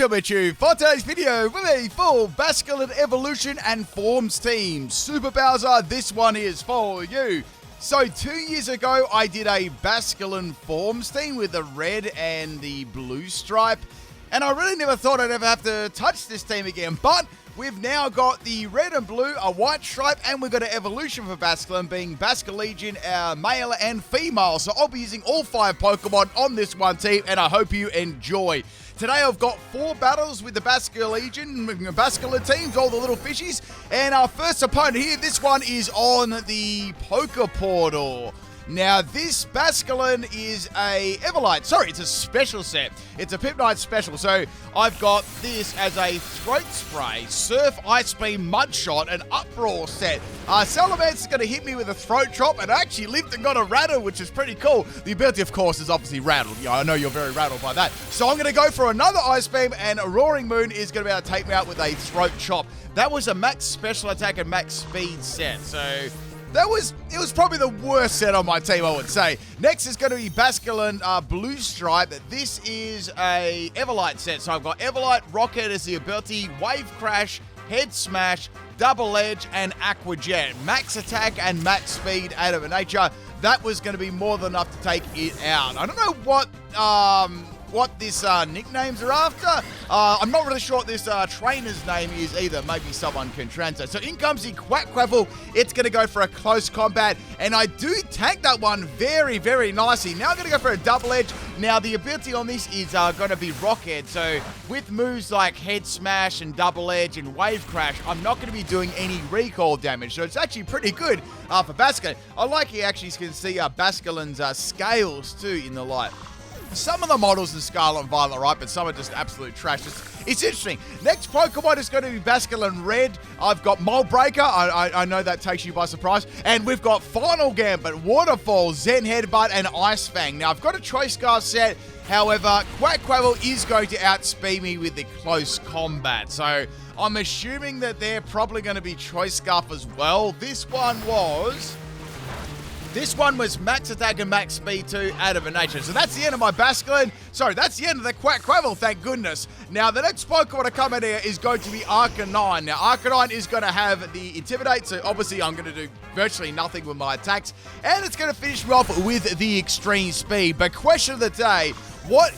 Ultimate for today's video with a full Basculin evolution and forms team. Super Bowser, this one is for you. So 2 years ago, I did a Basculin forms team with the red and the blue stripe. And I really never thought I'd ever have to touch this team again. But we've now got the red and blue, a white stripe, and we've got an evolution for Basculin being Basculegion, male and female. So I'll be using all 5 Pokemon on this one team, and I hope you enjoy. Today I've got 4 battles with the Basculin teams, all the little fishies. And our first opponent here, this one is on the Poke Portal. Now, this Basculin is a Everlight. Sorry, it's a special set. It's a Pipnite special. So, I've got this as a Throat Spray, Surf, Ice Beam, Mud Shot, and Uproar set. Salamance's going to hit me with a Throat Chop, and I actually lived and got a Rattle, which is pretty cool. The ability, of course, is obviously Rattle. Yeah, I know you're very rattled by that. So, I'm going to go for another Ice Beam, and a Roaring Moon is going to be able to take me out with a Throat Chop. That was a max special attack and max speed set. So, it was probably the worst set on my team, I would say. Next is going to be Basculin Blue Stripe. This is a Everlight set. So I've got Everlight, Rocket as the ability, Wave Crash, Head Smash, Double Edge, and Aqua Jet. Max attack and max speed out of nature. That was going to be more than enough to take it out. I don't know what this nicknames are after. I'm not really sure what this trainer's name is either. Maybe someone can translate. So in comes the Quackquavel. It's going to go for a close combat, and I do tank that one very, very nicely. Now I'm going to go for a Double Edge. Now the ability on this is going to be Rocket. So with moves like Head Smash and Double Edge and Wave Crash, I'm not going to be doing any recoil damage. So it's actually pretty good for Basculin. I like you actually can see Basculin's scales too in the light. Some of the models in Scarlet and Violet, right, but some are just absolute trash. It's interesting. Next Pokemon is going to be Basculin Red. I've got Mold Breaker. I know that takes you by surprise. And we've got Final Gambit, Waterfall, Zen Headbutt, and Ice Fang. Now, I've got a Choice Scarf set. However, Quackquavel is going to outspeed me with the close combat. So, I'm assuming that they're probably going to be Choice Scarf as well. This one was max attack and max speed too out of nature. So that's the end of my Basculin. Sorry, that's the end of the Quackquavel, thank goodness. Now, the next Pokemon to come in here is going to be Arcanine. Now, Arcanine is going to have the Intimidate, so obviously I'm going to do virtually nothing with my attacks. And it's going to finish me off with the Extreme Speed. But question of the day, what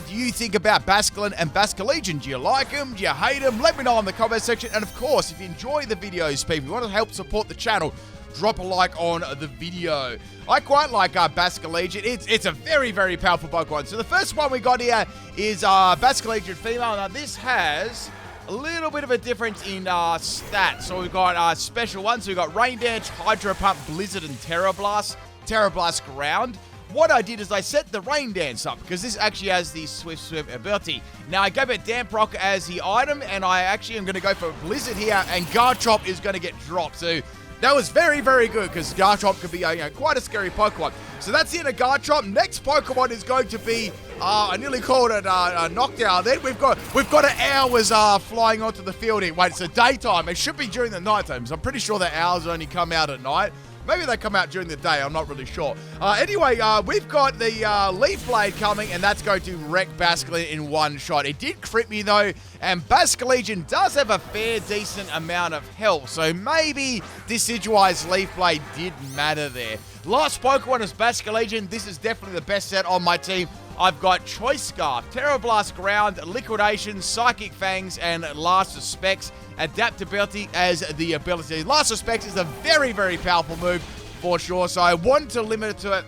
do you think about Basculin and Basculegion? Do you like them? Do you hate them? Let me know in the comment section. And of course, if you enjoy the videos, people, you want to help support the channel, drop a like on the video. I quite like Basculegion. It's a very, very powerful Pokemon. So the first one we got here is Basculegion Female. Now this has a little bit of a difference in stats. So we've got special ones. So we've got Rain Dance, Hydro Pump, Blizzard, and Terra Blast. Terra Blast Ground. What I did is I set the Rain Dance up because this actually has the Swift ability. Now I go for Damp Rock as the item, and I actually am going to go for Blizzard here, and Garchomp is going to get dropped. So that was very, very good because Garchomp could be quite a scary Pokemon. So that's the end of Garchomp. Next Pokemon is going to be, I nearly called it a Knockdown. Then we've got an Owls flying onto the field here. Wait, it's the daytime. It should be during the night time. So I'm pretty sure the Owls only come out at night. Maybe they come out during the day, I'm not really sure. Anyway, we've got the Leaf Blade coming, and that's going to wreck Basculin in one shot. It did crit me, though, and Basculegion does have a fair, decent amount of health, so maybe Decidueye's Leaf Blade did matter there. Last Pokemon is Basculegion. This is definitely the best set on my team. I've got Choice Scarf, Terra Blast Ground, Liquidation, Psychic Fangs, and Last of Specs. Adaptability as the ability. Last of Specs is a very, very powerful move for sure. So I wanted to limit it to it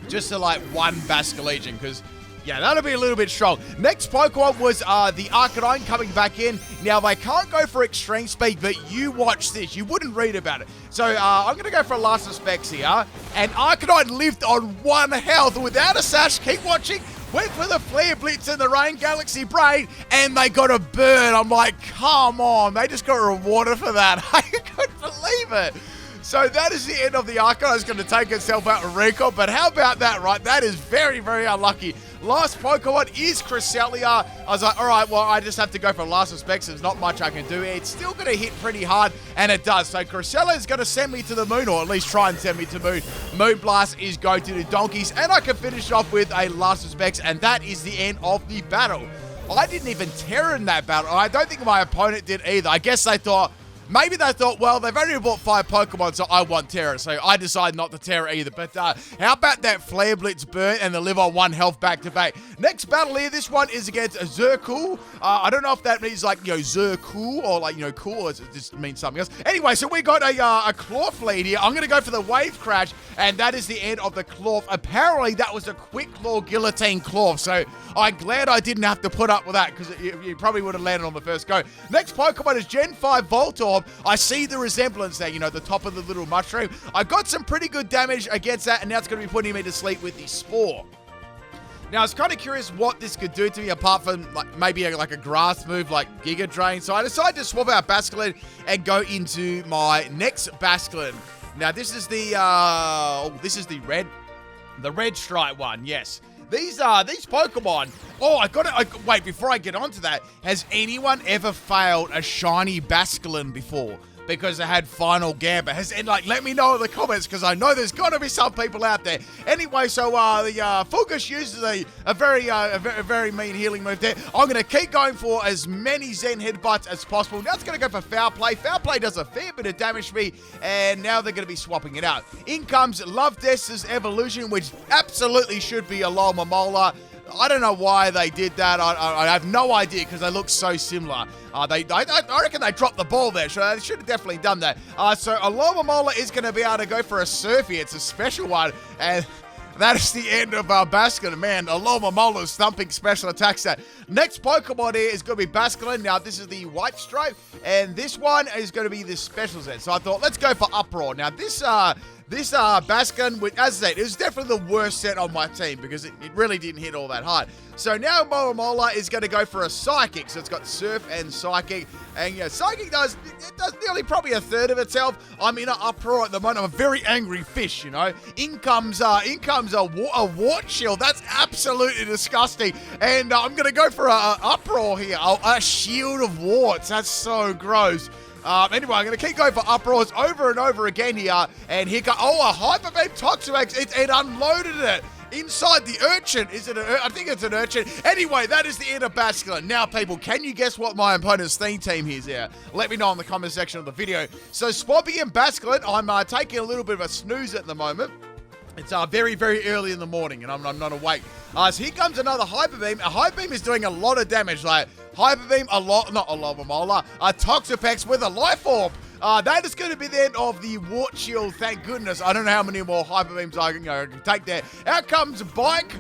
just to like one Basculegion because, yeah, that'll be a little bit strong. Next Pokemon was the Arcanine coming back in. Now, they can't go for Extreme Speed, but you watch this. You wouldn't read about it. So I'm going to go for a Last of Specs here. And Arcanine lived on 1 health without a sash. Keep watching. Went for the Flare Blitz and the Rain Galaxy Braid, and they got a burn. I'm like, come on. They just got rewarded for that. I couldn't believe it. So that is the end of the Arcanine. It's going to take itself out with recall, but how about that, right? That is very, very unlucky. Last Pokemon is Cresselia. I was like, all right, well, I just have to go for Last of Specs. There's not much I can do. It's still going to hit pretty hard, and it does. So Cresselia is going to send me to the moon, or at least try and send me to the moon. Moonblast is going to do donkeys, and I can finish off with a Last of Specs, and that is the end of the battle. I didn't even Terra in that battle. I don't think my opponent did either. I guess they thought, maybe they thought, well, they've only bought 5 Pokemon, so I want Terra. So I decided not to Terra either. But how about that Flare Blitz burn and the live on 1 health back-to-back? Next battle here, this one is against Zercool. I don't know if that means like, Zercool or like, cool, or it just means something else. Anyway, so we got a Cloth lead here. I'm going to go for the Wave Crash, and that is the end of the Cloth. Apparently, that was a Quick Claw Guillotine Cloth, so I'm glad I didn't have to put up with that, because you probably would have landed on the first go. Next Pokemon is Gen 5 Voltorb. I see the resemblance there, the top of the little mushroom. I got some pretty good damage against that, and now it's going to be putting me to sleep with the Spore. Now, I was kind of curious what this could do to me, apart from maybe like a grass move like Giga Drain. So I decided to swap out Basculin and go into my next Basculin. Now, this is the red stripe one, yes. These Pokemon. Oh, wait, before I get onto that, has anyone ever failed a shiny Basculin before? Because they had Final Gambit. Let me know in the comments, because I know there's got to be some people out there. Anyway, so the Fugus uses a very mean healing move there. I'm going to keep going for as many Zen Headbutts as possible. Now it's going to go for Foul Play. Foul Play does a fair bit of damage to me, and now they're going to be swapping it out. In comes Lovedest's Evolution, which absolutely should be a Alomomola. I don't know why they did that. I have no idea, because they look so similar. I reckon they dropped the ball there, so they should have definitely done that. So Alomomola is going to be able to go for a Surfy. It's a special one, and that is the end of Basculin. Man, Alomomola's thumping special attack set. Next Pokemon here is going to be Basculin. Now, this is the White Stripe, and this one is going to be the special set. So I thought, let's go for Uproar. Now, this Basculin, as I said, it was definitely the worst set on my team, because it really didn't hit all that hard. So now Alomomola is going to go for a Psychic. So it's got Surf and Psychic. And Psychic does nearly probably a third of itself. I'm in an uproar at the moment. I'm a very angry fish, In comes a Wart Shield. That's absolutely disgusting. And I'm going to go for a uproar here. A Shield of Warts. That's so gross. Anyway, I'm going to keep going for uproars over and over again here. And here comes, a Hyper Beam Toxapex. It unloaded it inside the Urchin. Is it I think it's an Urchin. Anyway, that is the end of Basculin. Now, people, can you guess what my opponent's theme team is here? Let me know in the comment section of the video. So, Swampy and Basculin, I'm taking a little bit of a snooze at the moment. It's very, very early in the morning, and I'm not awake. So here comes another Hyper Beam. A Hyper Beam is doing a lot of damage. Like, Hyper Beam, not Alomomola, a Toxapex with a Life Orb. That is going to be the end of the Wart Shield, thank goodness. I don't know how many more Hyper Beams I can take there. Out comes Bike,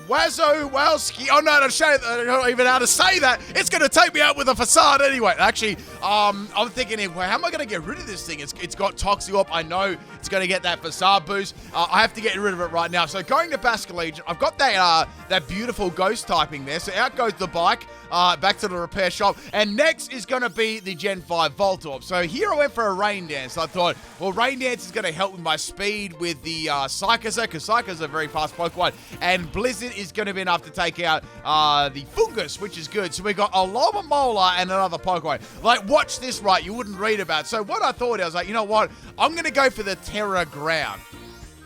Wazowski. Oh, no, I don't even know how to say that. It's going to take me out with a Facade anyway. Actually, I'm thinking, how am I going to get rid of this thing? It's got Toxic Orb. I know it's going to get that Facade boost. I have to get rid of it right now. So going to Basculegion, I've got that beautiful Ghost typing there. So out goes the Bike. Back to the repair shop. And next is going to be the Gen 5 Voltorb. So here I went for a Rain Dance. I thought, well, Rain Dance is going to help with my speed with the Psychozer, because Psychozer is a very fast Pokemon. And Blizzard is going to be enough to take out the Fungus, which is good. So we got Alomomola and another Pokemon. Like, watch this, right? You wouldn't read about it. So what I thought, I was like, you know what? I'm going to go for the Terra Ground.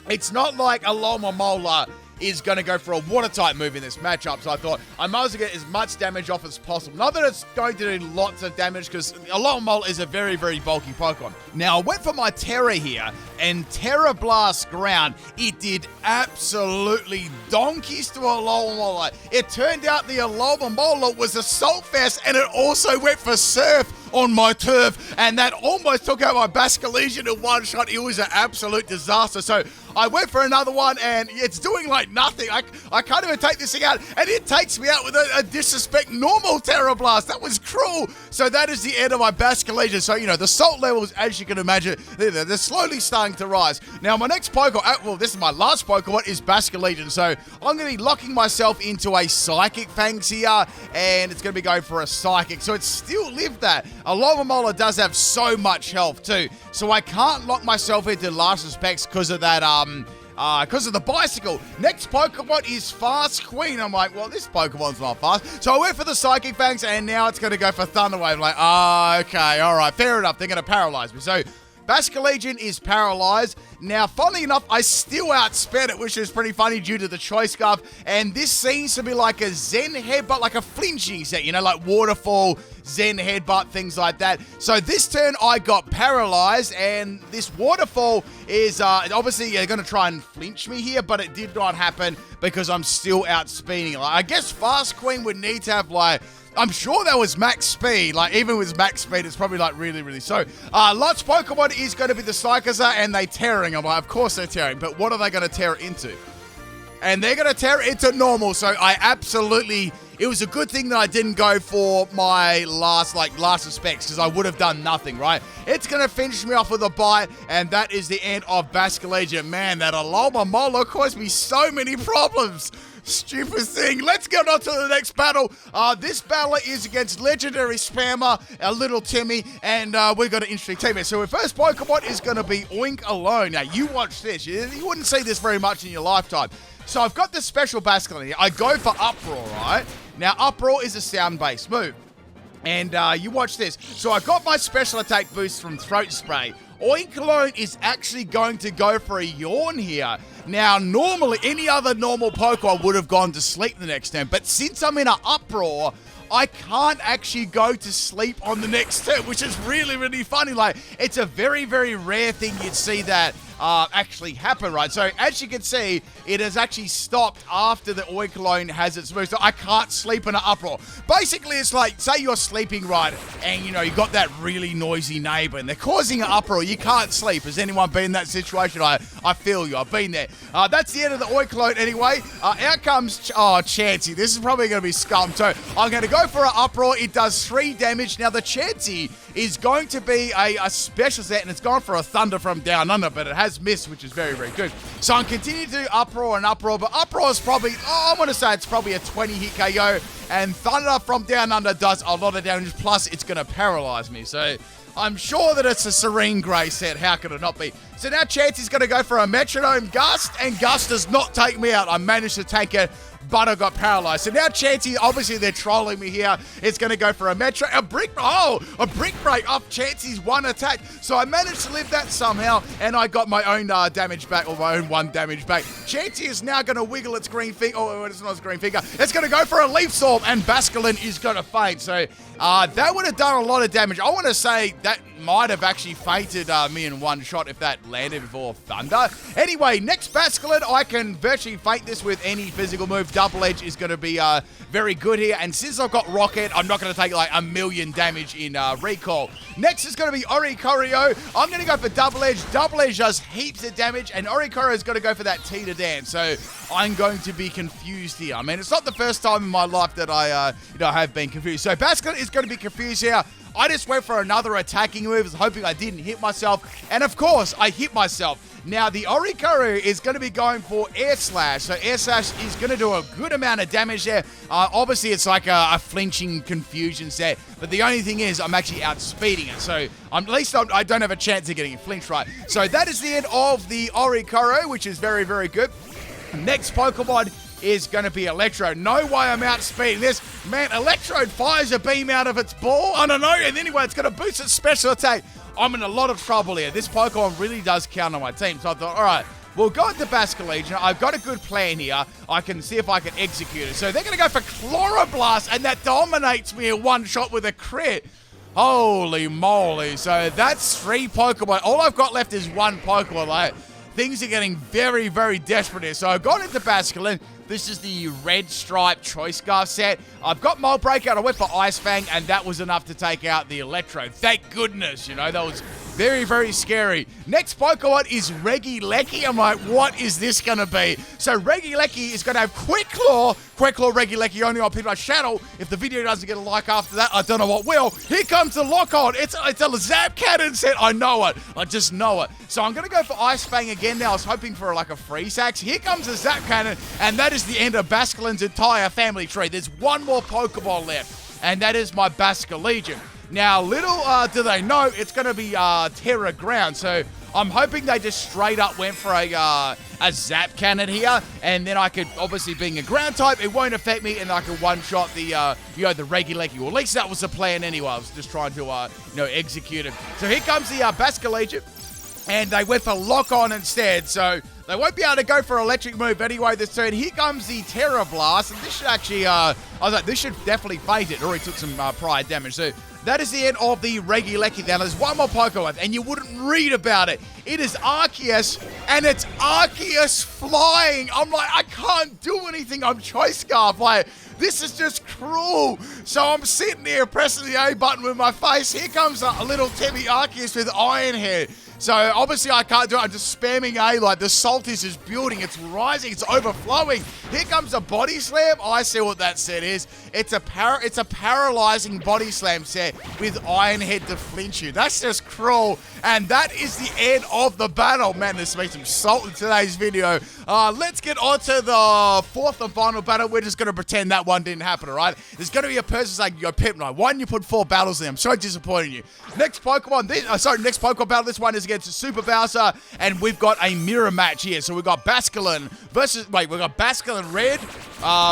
It's not like Alomomola is going to go for a Water-type move in this matchup, so I thought I might as well get as much damage off as possible. Not that it's going to do lots of damage, because Alomomola is a very, very bulky Pokemon. Now, I went for my Terra here, and Terra Blast Ground, it did absolutely donkeys to Alomomola. It turned out the Alomomola was a Salt Fest, and it also went for Surf on my turf, and that almost took out my Basculegion in one shot. It was an absolute disaster. So I went for another one, and it's doing like nothing. I can't even take this thing out, and it takes me out with a disrespect normal Terra Blast. That was cruel. So that is the end of my Basculegion. So, the salt levels, as you can imagine, they're slowly starting to rise. Now, my next Pokemon, well, this is my last Pokemon, is Basculegion. So I'm going to be locking myself into a Psychic Fangs here, and it's going to be going for a Psychic. So it's still lived that. Alomomola does have so much health too, so I can't lock myself into Last Respects because of that, because of the bicycle. Next Pokemon is Fast Queen. I'm like, well, this Pokemon's not fast. So I went for the Psychic Fangs, and now it's going to go for Thunder Wave. I'm like, okay, all right, fair enough. They're going to paralyze me. So Basculegion is paralyzed. Now, funnily enough, I still outsped it, which is pretty funny due to the choice scarf. And this seems to be like a Zen headbutt, like a flinching set, you know, like waterfall, Zen headbutt, things like that. So this turn, I got paralyzed, and this waterfall is obviously going to try and flinch me here, but it did not happen because I'm still outspeeding. Like, I guess Fast Queen would need to have, like, I'm sure that was max speed. Like, even with max speed, it's probably, like, really, really slow. Lot's Pokemon is going to be the Psychoza, and they tearing. I'm like, of course they're tearing, but what are they going to tear it into? And they're going to tear it into normal, so I absolutely... It was a good thing that I didn't go for my last specs, because I would have done nothing, right? It's going to finish me off with a bite, and that is the end of Basculegion. Man, that Alomomola caused me so many problems. Stupid thing. Let's get on to the next battle. This battle is against Legendary Spammer, a little Timmy, and we've got an interesting teammate. So our first Pokemon is going to be Oink Alone. Now, you watch this. You wouldn't see this very much in your lifetime. So I've got this special Basculin here. I go for Uproar, right? Now, Uproar is a sound-based move. And you watch this. So I got my special attack boost from Throat Spray. Oink Alone is actually going to go for a Yawn here. Now, normally, any other normal Pokemon would have gone to sleep the next turn. But since I'm in an Uproar, I can't actually go to sleep on the next turn, which is really, really funny. Like, it's a very, very rare thing you'd see that actually happen, right? So, as you can see, it has actually stopped after the Oink Alone has its move. So, I can't sleep in an Uproar. Basically, it's like, say you're sleeping, right, and, you know, you got that really noisy neighbor, and they're causing an Uproar. You can't sleep. Has anyone been in that situation? I feel you. I've been there. That's the end of the Oink Alone anyway. Out comes, Chansey. This is probably going to be scum. So, I'm going to go for an Uproar. It does 3 damage. Now, the Chansey is going to be a special set, and it's gone for a Thunder from Down Under, but it has missed, which is very, very good. So I'm continuing to do Uproar and Uproar, but Uproar is probably, I want to say it's probably a 20 hit KO, and Thunder from Down Under does a lot of damage, plus it's going to paralyze me. So I'm sure that it's a Serene Grey set. How could it not be? So now Chansey's going to go for a Metronome Gust, and Gust does not take me out. I managed to take it, but I got paralyzed. So now Chansey, obviously they're trolling me here. It's going to go for a Brick Break off Chansey's one attack. So I managed to live that somehow, and I got my own damage back, or my own 1 damage back. Chansey is now going to wiggle its green finger. Oh, it's not its green finger. It's going to go for a Leaf Storm, and Basculin is going to faint. So that would have done a lot of damage. I want to say that might have actually fainted me in one shot if that landed before Thunder. Anyway, next Basculin, I can virtually faint this with any physical move. Double Edge is going to be very good here, and since I've got Rocket, I'm not going to take like 1,000,000 damage in Recall. Next is going to be Oricorio. I'm going to go for Double Edge. Double Edge does heaps of damage, and Oricorio is going to go for that T to Dance. So I'm going to be confused here. I mean, it's not the first time in my life that I have been confused. So Basculin is going to be confused here. I just went for another attacking move, hoping I didn't hit myself. And of course, I hit myself. Now, the Oricorio is going to be going for Air Slash. So Air Slash is going to do a good amount of damage there. Obviously, it's like a flinching confusion set. But the only thing is, I'm actually outspeeding it. So at least I don't have a chance of getting a flinch right. So that is the end of the Oricorio, which is very, very good. Next Pokemon is going to be Electro. No way I'm outspeeding this. Man, Electrode fires a beam out of its ball. I don't know. And anyway, it's going to boost its special attack. I'm in a lot of trouble here. This Pokemon really does count on my team. So I thought, all right, we'll go into Basculegion. I've got a good plan here. I can see if I can execute it. So they're going to go for Chloroblast, and that dominates me in one shot with a crit. Holy moly. So that's 3 Pokemon. All I've got left is 1 Pokemon. Like, things are getting very, very desperate here. So I've gone into Basculin. This is the Red Stripe Choice Scarf set. I've got Mold Breakout. I went for Ice Fang, and that was enough to take out the Electro. Thank goodness, that was very, very scary. Next Pokemon is Regieleki. I'm like, what is this going to be? So Regieleki is going to have Quick Claw. Quick Claw Regieleki only on Pit Shadow. If the video doesn't get a like after that, I don't know what will. Here comes the Lock-On. It's a Zap Cannon set. I know it. I just know it. So I'm going to go for Ice Fang again now. I was hoping for like a Freeze Axe. Here comes the Zap Cannon, and that is the end of Basculin's entire family tree. There's 1 more Pokeball left, and that is my Basculegion. Now, little do they know, it's going to be Terra Ground. So I'm hoping they just straight up went for a zap cannon here, and then I could, obviously being a ground type, it won't affect me, and I can one-shot the, the Reguleki. Well, at least that was the plan anyway. I was just trying to, execute it. So here comes the Basculegion, and they went for lock-on instead, so they won't be able to go for electric move anyway this turn. Here comes the Terror Blast, and this should actually, I was like, this should definitely fade it. It already took some prior damage, so that is the end of the Reguleki. Now, there's one more Pokemon, and you wouldn't read about it. It is Arceus, and it's Arceus flying. I'm like, I can't do anything. I'm Choice Scarf. Like, this is just cruel. So I'm sitting there pressing the A button with my face. Here comes a little Timmy Arceus with Iron Head. So obviously I can't do it. I'm just spamming A. Like, the salt is just building. It's rising. It's overflowing. Here comes a body slam. I see what that set is. It's a paralyzing body slam set with Iron Head to flinch you. That's just cruel. And that is the end of the battle. Man, there's been some salt in today's video. Let's get on to the fourth and final battle. We're just going to pretend that one didn't happen, all right? There's going to be a person saying, yo, Pipno, why didn't you put 4 battles in? I'm so disappointed in you. Next Pokemon battle. This one is against Super Bowser, and we've got a mirror match here. So we've got Basculin we've got Basculin red,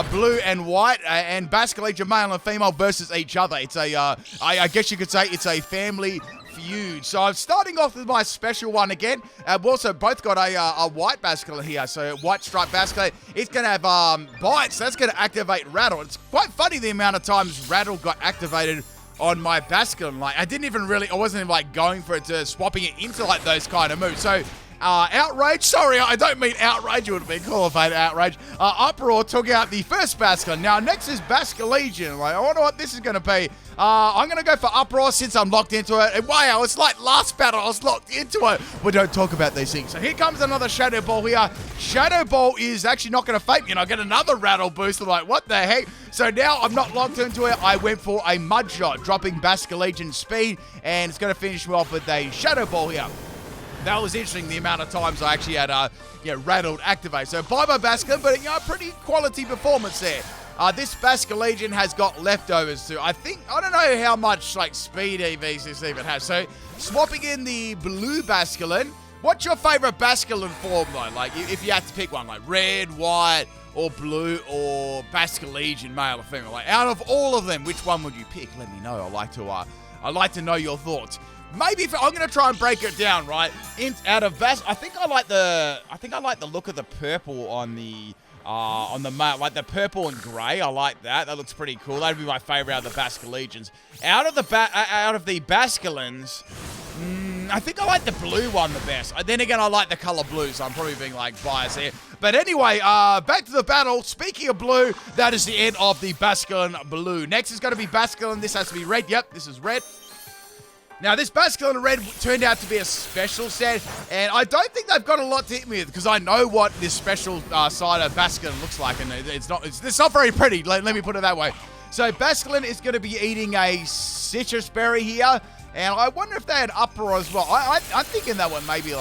blue and white, and Basculegion male and female versus each other. It's a, I guess you could say it's a family feud. So I'm starting off with my special one again. We've also both got a white Basculin here. So white striped Basculin. It's going to have bites. That's going to activate Rattle. It's quite funny the amount of times Rattle got activated on my Basculin. Like, I wasn't even like going for it to swapping it into like those kind of moves. So Outrage, sorry, I don't mean Outrage, it would have been qualified Outrage. Uproar took out the first Basculin. Now, next is Basculegion. Like, I wonder what this is going to be. I'm going to go for Uproar since I'm locked into it. And wow, it's like last battle, I was locked into it. We don't talk about these things. So here comes another Shadow Ball here. Shadow Ball is actually not going to fake me, and I get another Rattle boost. I'm like, what the heck? So now I'm not locked into it. I went for a Mud Shot, dropping Basculegion speed, and it's going to finish me off with a Shadow Ball here. That was interesting, the amount of times I actually had, rattled activate. So bye-bye Basculin, but, pretty quality performance there. This Basculegion has got leftovers too. I don't know how much, speed EVs this even has. So, swapping in the blue Basculin. What's your favorite Basculin form, though? Like, if you had to pick one, like red, white, or blue, or Basculegion, male or female. Like, out of all of them, which one would you pick? Let me know. I'd like to know your thoughts. Maybe I'm gonna try and break it down, right? I think I like the look of the purple on the male, like the purple and grey. I like that. That looks pretty cool. That'd be my favorite out of the Basculegions. Out of the Basculins, I think I like the blue one the best. Then again, I like the color blue, so I'm probably being biased here. But anyway, back to the battle. Speaking of blue, that is the end of the Basculin blue. Next is going to be Basculin. This has to be red. Yep, this is red. Now, this Basculin Red turned out to be a special set, and I don't think they've got a lot to hit me with, because I know what this special side of Basculin looks like, and it's not very pretty, let me put it that way. So, Basculin is going to be eating a citrus berry here, and I wonder if they had Uproar as well. I'm thinking that one maybe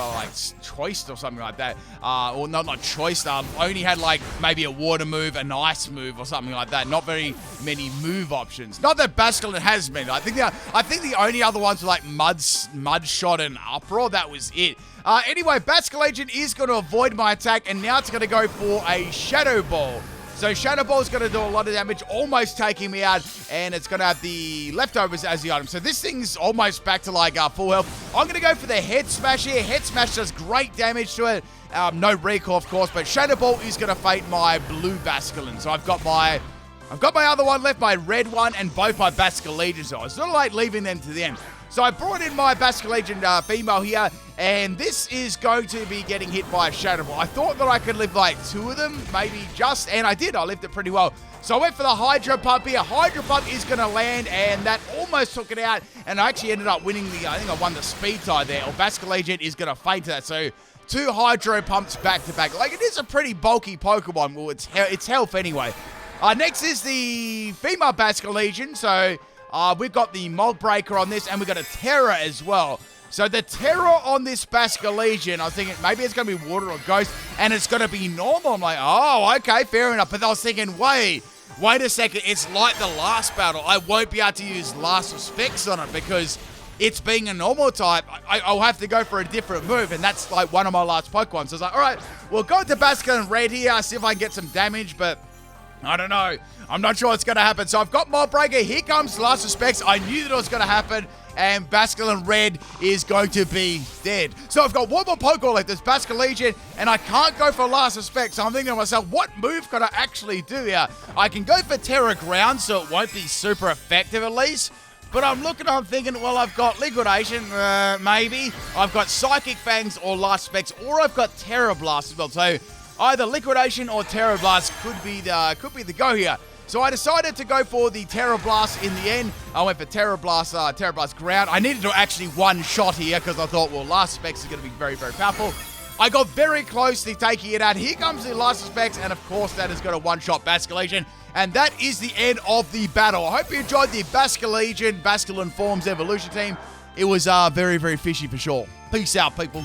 choiced or something like that. Or not choiced. Only had maybe a water move, an ice move, or something like that. Not very many move options. Not that Basculin has many. I think the only other ones were Mud Shot and Uproar. That was it. Anyway, Basculegion is going to avoid my attack, and now it's going to go for a Shadow Ball. So Shadow Ball is going to do a lot of damage, almost taking me out, and it's going to have the leftovers as the item. So this thing's almost back to full health. I'm going to go for the Head Smash here. Head Smash does great damage to it. No recall, of course, but Shadow Ball is going to fate my blue Basculin. So I've got my other one left, my red one, and both my Basculegions. So I was sort of leaving them to the end. So I brought in my Basculegion female here, and this is going to be getting hit by a Shadow Ball. I thought that I could live 2 of them, maybe just, and I did. I lived it pretty well. So I went for the Hydro Pump here. Hydro Pump is going to land, and that almost took it out, and I actually ended up winning I think I won the speed tie there, or Basculegion is going to faint to that. So 2 Hydro Pumps back to back. It is a pretty bulky Pokemon. Well, it's health anyway. Next is the female Basculegion. So we've got the Mold Breaker on this, and we've got a Terror as well. So the Terror on this Basculegion, I was thinking maybe it's going to be Water or Ghost, and it's going to be normal. I'm like, oh, okay, fair enough. But I was thinking, wait a second. It's like the last battle. I won't be able to use Last Respects on it because it's being a normal type, I'll have to go for a different move, and that's like one of my last Pokemon. So I was like, all right, we'll go to Basculin Red here, see if I can get some damage, but I don't know. I'm not sure what's going to happen. So I've got Mob Breaker. Here comes Last Respects. I knew that it was going to happen, and Basculin Red is going to be dead. So I've got one more Pokemon left. There's Basculegion, and I can't go for Last Respect. So I'm thinking to myself, what move could I actually do here? I can go for Terra Ground, so it won't be super effective at least. But I'm thinking, well, I've got Liquidation, maybe. I've got Psychic Fangs or Last Specs, or I've got Terra Blast as well. So either Liquidation or Terra Blast could be the go here. So I decided to go for the Terra Blast in the end. I went for Terra Blast Ground. I needed to actually one-shot here because I thought, well, Last Specs is going to be very, very powerful. I got very close to taking it out. Here comes the Last Specs, and of course that is going to one-shot Basculegion. And that is the end of the battle. I hope you enjoyed the Basculin Forms Evolution team. It was very, very fishy for sure. Peace out, people.